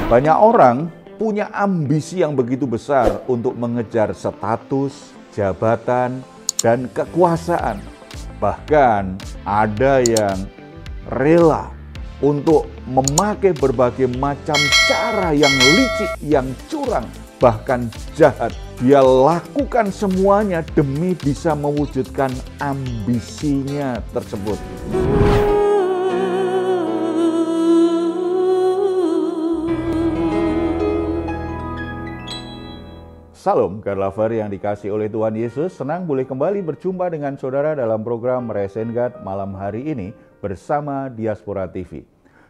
Banyak orang punya ambisi yang begitu besar untuk mengejar status, jabatan, dan kekuasaan. Bahkan ada yang rela untuk memakai berbagai macam cara yang licik, yang curang, bahkan jahat. Dia lakukan semuanya demi bisa mewujudkan ambisinya tersebut. Salam God Lover yang dikasih oleh Tuhan Yesus, senang boleh kembali berjumpa dengan saudara dalam program Raising God malam hari ini bersama Diaspora TV.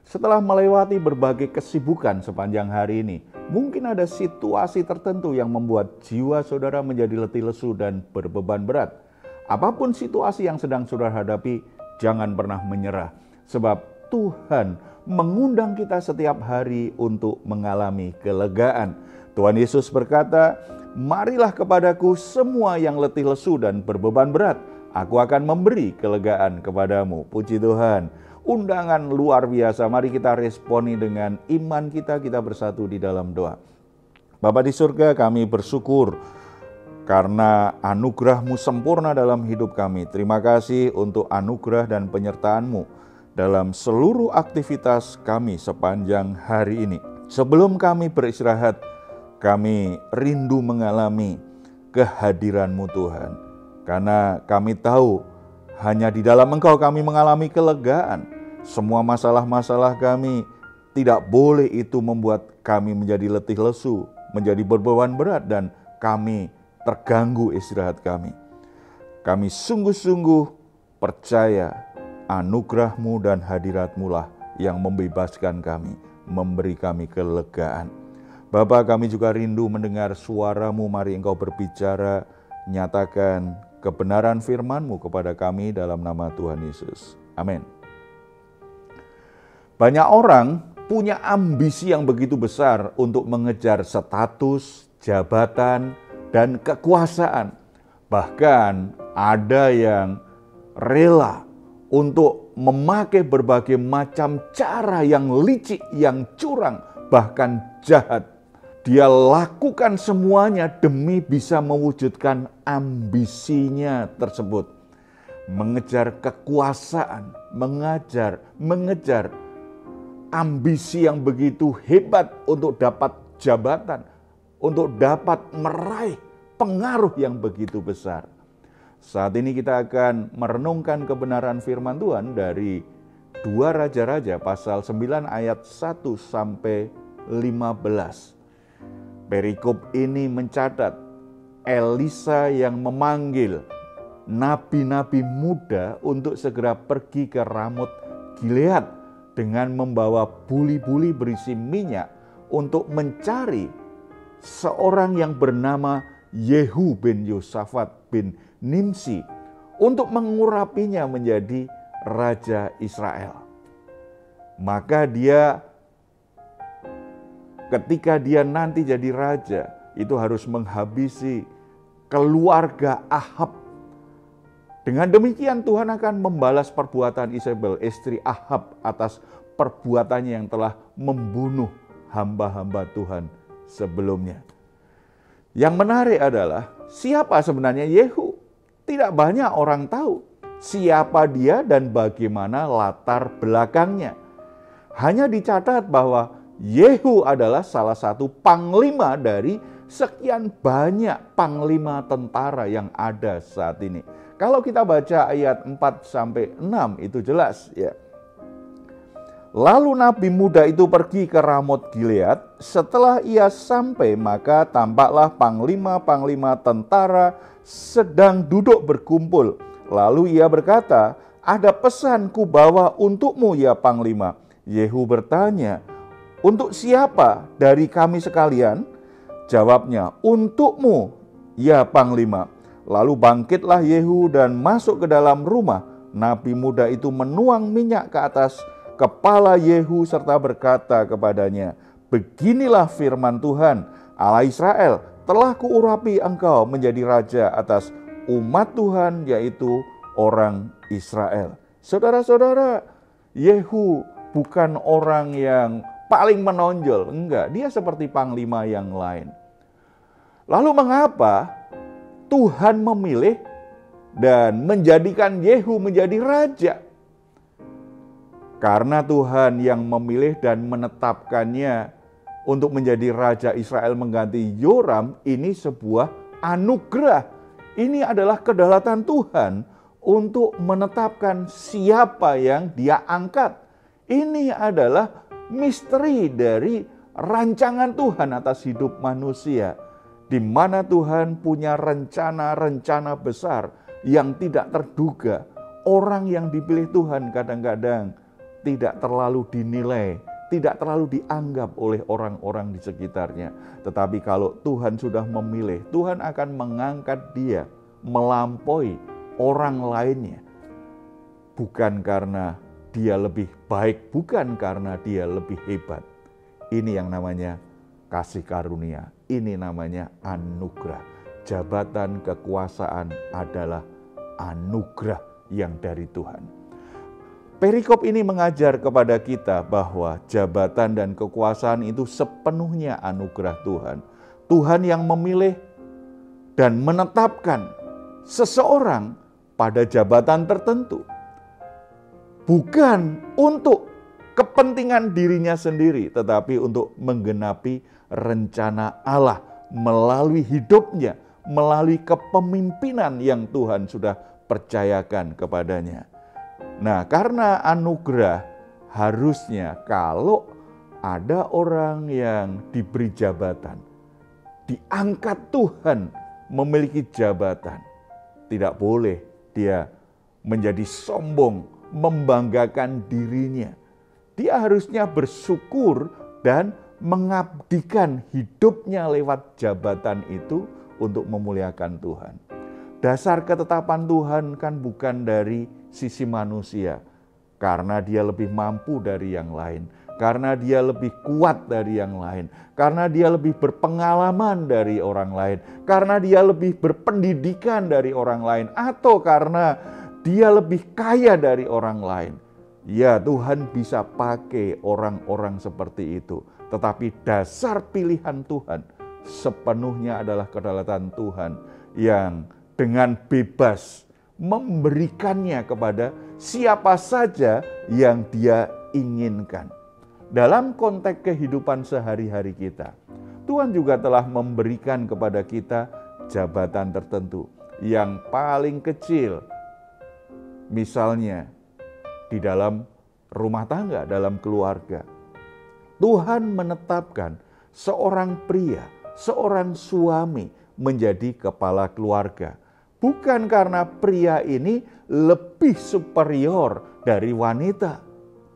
Setelah melewati berbagai kesibukan sepanjang hari ini, mungkin ada situasi tertentu yang membuat jiwa saudara menjadi letih lesu dan berbeban berat. Apapun situasi yang sedang saudara hadapi, jangan pernah menyerah. Sebab Tuhan mengundang kita setiap hari untuk mengalami kelegaan. Tuhan Yesus berkata, "Marilah kepadaku semua yang letih lesu dan berbeban berat, aku akan memberi kelegaan kepadamu." Puji Tuhan, undangan luar biasa. Mari kita responi dengan iman kita bersatu di dalam doa. Bapa di surga, kami bersyukur karena anugerah-Mu sempurna dalam hidup kami. Terima kasih untuk anugerah dan penyertaan-Mu dalam seluruh aktivitas kami sepanjang hari ini. Sebelum kami beristirahat, kami rindu mengalami kehadiran-Mu Tuhan. Karena kami tahu hanya di dalam Engkau kami mengalami kelegaan. Semua masalah-masalah kami tidak boleh itu membuat kami menjadi letih lesu, menjadi berbeban berat dan kami terganggu istirahat kami. Kami sungguh-sungguh percaya anugerah-Mu dan hadirat-Mu lah yang membebaskan kami, memberi kami kelegaan. Bapa, kami juga rindu mendengar suara-Mu. Mari Engkau berbicara, nyatakan kebenaran firman-Mu kepada kami dalam nama Tuhan Yesus. Amin. Banyak orang punya ambisi yang begitu besar untuk mengejar status, jabatan, dan kekuasaan. Bahkan ada yang rela untuk memakai berbagai macam cara yang licik, yang curang, bahkan jahat. Dia lakukan semuanya demi bisa mewujudkan ambisinya tersebut. Mengejar kekuasaan, mengejar ambisi yang begitu hebat untuk dapat jabatan, untuk dapat meraih pengaruh yang begitu besar. Saat ini kita akan merenungkan kebenaran firman Tuhan dari 2 Raja-Raja pasal 9 ayat 1 sampai 15. Perikop ini mencatat Elisa yang memanggil nabi-nabi muda untuk segera pergi ke Ramot Gilead dengan membawa buli-buli berisi minyak untuk mencari seorang yang bernama Yehu bin Yosafat bin Nimsi untuk mengurapinya menjadi raja Israel. Maka ketika dia nanti jadi raja, itu harus menghabisi keluarga Ahab. Dengan demikian Tuhan akan membalas perbuatan Isabel, istri Ahab, atas perbuatannya yang telah membunuh hamba-hamba Tuhan sebelumnya. Yang menarik adalah siapa sebenarnya Yehu? Tidak banyak orang tahu siapa dia dan bagaimana latar belakangnya. Hanya dicatat bahwa Yehu adalah salah satu panglima dari sekian banyak panglima tentara yang ada saat ini. Kalau kita baca ayat 4-6 itu jelas ya. Lalu nabi muda itu pergi ke Ramot Gilead. Setelah ia sampai, maka tampaklah panglima-panglima tentara sedang duduk berkumpul. Lalu ia berkata, "Ada pesan ku bawa untukmu ya panglima." Yehu bertanya, "Untuk siapa dari kami sekalian?" Jawabnya, "Untukmu ya panglima." Lalu bangkitlah Yehu dan masuk ke dalam rumah. Nabi muda itu menuang minyak ke atas kepala Yehu serta berkata kepadanya, "Beginilah firman Tuhan, Allah Israel, telah kuurapi engkau menjadi raja atas umat Tuhan, yaitu orang Israel." Saudara-saudara, Yehu bukan orang yang paling menonjol. Enggak, dia seperti panglima yang lain. Lalu mengapa Tuhan memilih dan menjadikan Yehu menjadi raja? Karena Tuhan yang memilih dan menetapkannya untuk menjadi raja Israel mengganti Yoram, ini sebuah anugerah. Ini adalah kedaulatan Tuhan untuk menetapkan siapa yang Dia angkat. Ini adalah misteri dari rancangan Tuhan atas hidup manusia, di mana Tuhan punya rencana-rencana besar yang tidak terduga. Orang yang dipilih Tuhan kadang-kadang tidak terlalu dinilai, tidak terlalu dianggap oleh orang-orang di sekitarnya. Tetapi kalau Tuhan sudah memilih, Tuhan akan mengangkat dia melampaui orang lainnya. Bukan karena dia lebih baik, bukan karena dia lebih hebat. Ini yang namanya kasih karunia, ini namanya anugerah. Jabatan kekuasaan adalah anugerah yang dari Tuhan. Perikop ini mengajar kepada kita bahwa jabatan dan kekuasaan itu sepenuhnya anugerah Tuhan. Tuhan yang memilih dan menetapkan seseorang pada jabatan tertentu. Bukan untuk kepentingan dirinya sendiri, tetapi untuk menggenapi rencana Allah melalui hidupnya, melalui kepemimpinan yang Tuhan sudah percayakan kepadanya. Nah, karena anugerah, harusnya kalau ada orang yang diberi jabatan, diangkat Tuhan memiliki jabatan, tidak boleh dia menjadi sombong, membanggakan dirinya. Dia harusnya bersyukur dan mengabdikan hidupnya lewat jabatan itu untuk memuliakan Tuhan. Dasar ketetapan Tuhan kan bukan dari sisi manusia, karena dia lebih mampu dari yang lain, karena dia lebih kuat dari yang lain, karena dia lebih berpengalaman dari orang lain, karena dia lebih berpendidikan dari orang lain, atau karena dia lebih kaya dari orang lain. Ya, Tuhan bisa pakai orang-orang seperti itu, tetapi dasar pilihan Tuhan sepenuhnya adalah kedaulatan Tuhan yang dengan bebas memberikannya kepada siapa saja yang Dia inginkan. Dalam konteks kehidupan sehari-hari kita, Tuhan juga telah memberikan kepada kita jabatan tertentu yang paling kecil. Misalnya di dalam rumah tangga, dalam keluarga. Tuhan menetapkan seorang pria, seorang suami menjadi kepala keluarga. Bukan karena pria ini lebih superior dari wanita.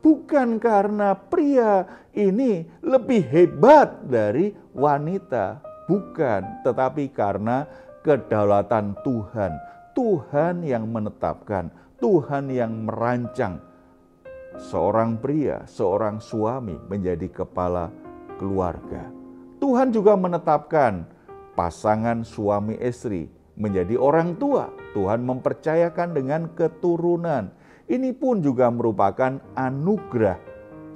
Bukan karena pria ini lebih hebat dari wanita. Bukan, tetapi karena kedaulatan Tuhan. Tuhan yang menetapkan, Tuhan yang merancang seorang pria, seorang suami menjadi kepala keluarga. Tuhan juga menetapkan pasangan suami istri menjadi orang tua. Tuhan mempercayakan dengan keturunan. Ini pun juga merupakan anugerah.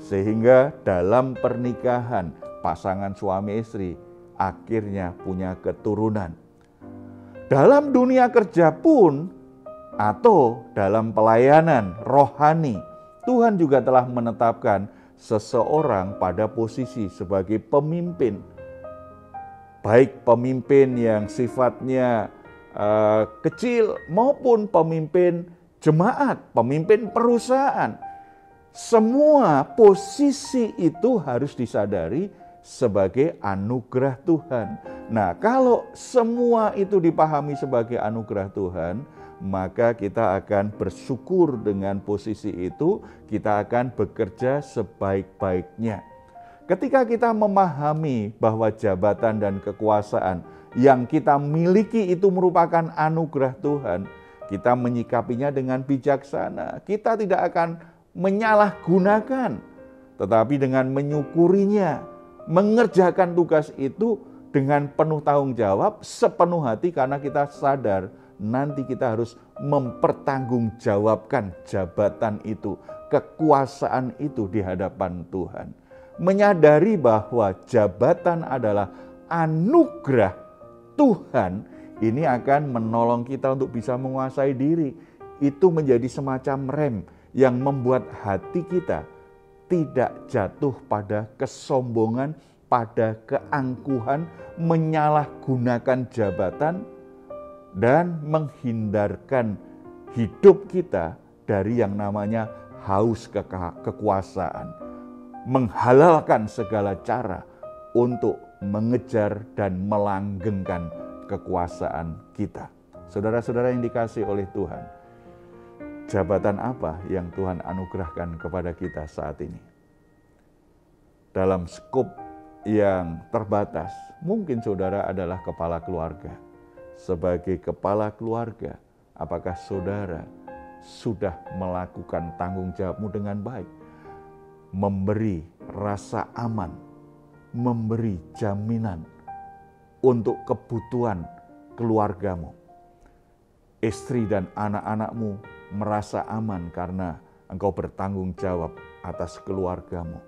Sehingga dalam pernikahan pasangan suami istri akhirnya punya keturunan. Dalam dunia kerja pun atau dalam pelayanan rohani, Tuhan juga telah menetapkan seseorang pada posisi sebagai pemimpin. Baik pemimpin yang sifatnya kecil maupun pemimpin jemaat, pemimpin perusahaan. Semua posisi itu harus disadari sebagai anugerah Tuhan. Nah, kalau semua itu dipahami sebagai anugerah Tuhan, maka kita akan bersyukur dengan posisi itu, kita akan bekerja sebaik-baiknya. Ketika kita memahami bahwa jabatan dan kekuasaan yang kita miliki itu merupakan anugerah Tuhan, kita menyikapinya dengan bijaksana. Kita tidak akan menyalahgunakan, tetapi dengan menyukurinya, mengerjakan tugas itu dengan penuh tanggung jawab, sepenuh hati, karena kita sadar nanti kita harus mempertanggungjawabkan jabatan itu, kekuasaan itu di hadapan Tuhan. menyadari bahwa jabatan adalah anugerah Tuhan, ini akan menolong kita untuk bisa menguasai diri. Itu menjadi semacam rem yang membuat hati kita tidak jatuh pada kesombongan, pada keangkuhan, menyalahgunakan jabatan, dan menghindarkan hidup kita dari yang namanya haus kekuasaan. Menghalalkan segala cara untuk mengejar dan melanggengkan kekuasaan kita. Saudara-saudara yang dikasihi oleh Tuhan, jabatan apa yang Tuhan anugerahkan kepada kita saat ini? Dalam skop yang terbatas, mungkin saudara adalah kepala keluarga. Sebagai kepala keluarga, apakah saudara sudah melakukan tanggung jawabmu dengan baik? Memberi rasa aman, memberi jaminan untuk kebutuhan keluargamu. Istri dan anak-anakmu merasa aman karena engkau bertanggung jawab atas keluargamu.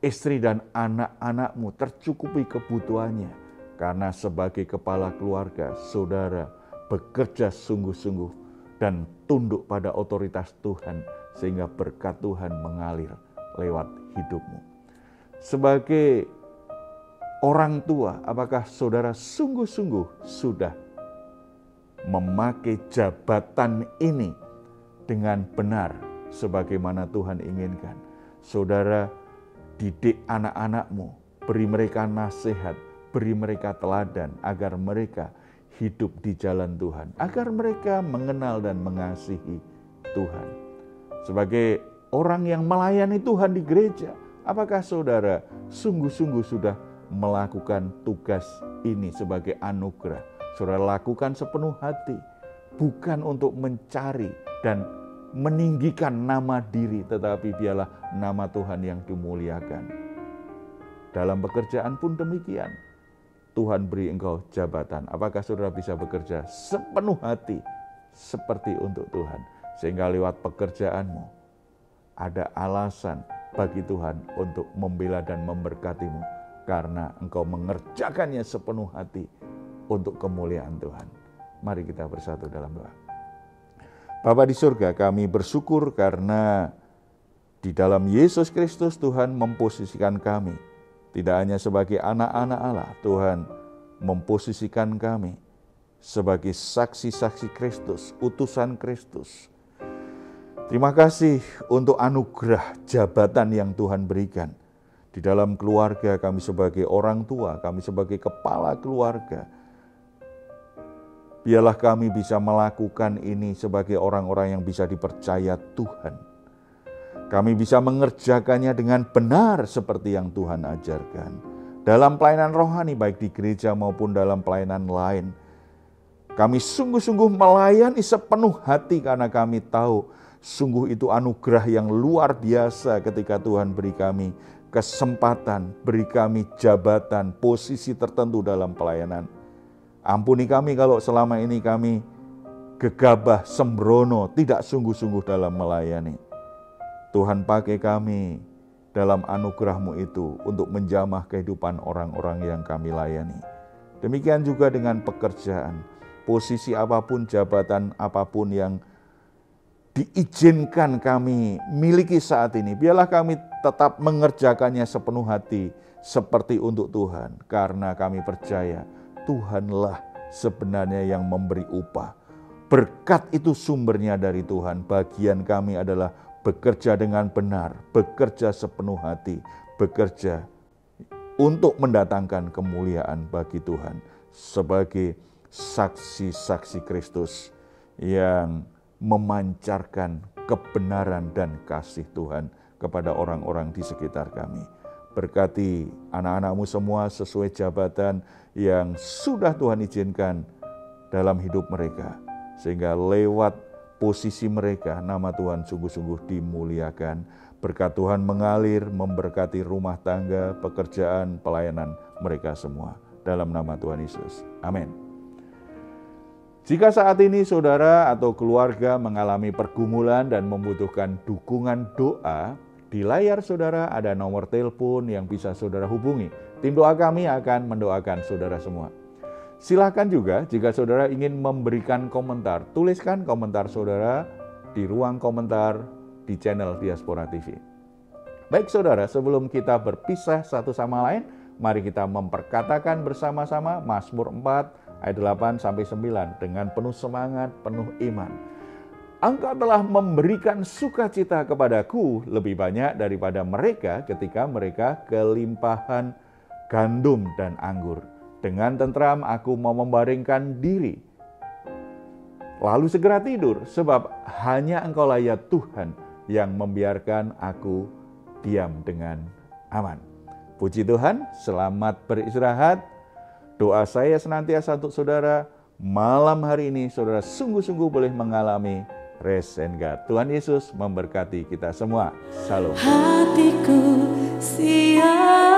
Istri dan anak-anakmu tercukupi kebutuhannya karena sebagai kepala keluarga, saudara bekerja sungguh-sungguh dan tunduk pada otoritas Tuhan sehingga berkat Tuhan mengalir lewat hidupmu. Sebagai orang tua, apakah saudara sungguh-sungguh sudah memakai jabatan ini dengan benar sebagaimana Tuhan inginkan? Saudara didik anak-anakmu, beri mereka nasihat, beri mereka teladan agar mereka hidup di jalan Tuhan, agar mereka mengenal dan mengasihi Tuhan. Sebagai orang yang melayani Tuhan di gereja, apakah saudara sungguh-sungguh sudah melakukan tugas ini sebagai anugerah? Saudara lakukan sepenuh hati, bukan untuk mencari dan meninggikan nama diri, tetapi biarlah nama Tuhan yang dimuliakan. Dalam pekerjaan pun demikian. Tuhan beri engkau jabatan. Apakah saudara bisa bekerja sepenuh hati seperti untuk Tuhan? Sehingga lewat pekerjaanmu ada alasan bagi Tuhan untuk membela dan memberkatimu. Karena engkau mengerjakannya sepenuh hati untuk kemuliaan Tuhan. Mari kita bersatu dalam doa. Bapa di surga, kami bersyukur karena di dalam Yesus Kristus Tuhan memposisikan kami. Tidak hanya sebagai anak-anak Allah, Tuhan memposisikan kami sebagai saksi-saksi Kristus, utusan Kristus. Terima kasih untuk anugerah jabatan yang Tuhan berikan. Di dalam keluarga kami sebagai orang tua, kami sebagai kepala keluarga. Biarlah kami bisa melakukan ini sebagai orang-orang yang bisa dipercaya Tuhan. Kami bisa mengerjakannya dengan benar seperti yang Tuhan ajarkan. Dalam pelayanan rohani baik di gereja maupun dalam pelayanan lain. Kami sungguh-sungguh melayani sepenuh hati karena kami tahu sungguh itu anugerah yang luar biasa ketika Tuhan beri kami kesempatan, beri kami jabatan, posisi tertentu dalam pelayanan. Ampuni kami kalau selama ini kami gegabah, sembrono, tidak sungguh-sungguh dalam melayani. Tuhan pakai kami dalam anugerah-Mu itu untuk menjamah kehidupan orang-orang yang kami layani. Demikian juga dengan pekerjaan, posisi apapun, jabatan apapun yang diizinkan kami miliki saat ini. Biarlah kami tetap mengerjakannya sepenuh hati seperti untuk Tuhan. Karena kami percaya Tuhanlah sebenarnya yang memberi upah. Berkat itu sumbernya dari Tuhan. Bagian kami adalah bekerja dengan benar, bekerja sepenuh hati, bekerja untuk mendatangkan kemuliaan bagi Tuhan sebagai saksi-saksi Kristus yang memancarkan kebenaran dan kasih Tuhan kepada orang-orang di sekitar kami. Berkati anak-anak-Mu semua sesuai jabatan yang sudah Tuhan izinkan dalam hidup mereka, sehingga lewat posisi mereka, nama Tuhan sungguh-sungguh dimuliakan. Berkat Tuhan mengalir, memberkati rumah tangga, pekerjaan, pelayanan mereka semua. Dalam nama Tuhan Yesus. Amin. Jika saat ini saudara atau keluarga mengalami pergumulan dan membutuhkan dukungan doa, Di layar saudara ada nomor telepon yang bisa saudara hubungi. Tim doa kami akan mendoakan saudara semua. Silahkan juga jika saudara ingin memberikan komentar, tuliskan komentar saudara di ruang komentar di channel Diaspora TV. Baik saudara, sebelum kita berpisah satu sama lain, mari kita memperkatakan bersama-sama Mazmur 4 ayat 8-9 dengan penuh semangat, penuh iman. Engkau telah memberikan sukacita kepadaku lebih banyak daripada mereka ketika mereka kelimpahan gandum dan anggur. Dengan tentram aku mau membaringkan diri, lalu segera tidur, sebab hanya Engkaulah ya Tuhan yang membiarkan aku diam dengan aman. Puji Tuhan, selamat beristirahat. Doa saya senantiasa untuk saudara, malam hari ini saudara sungguh-sungguh boleh mengalami rest and God. Tuhan Yesus memberkati kita semua. Shalom. Hatiku siap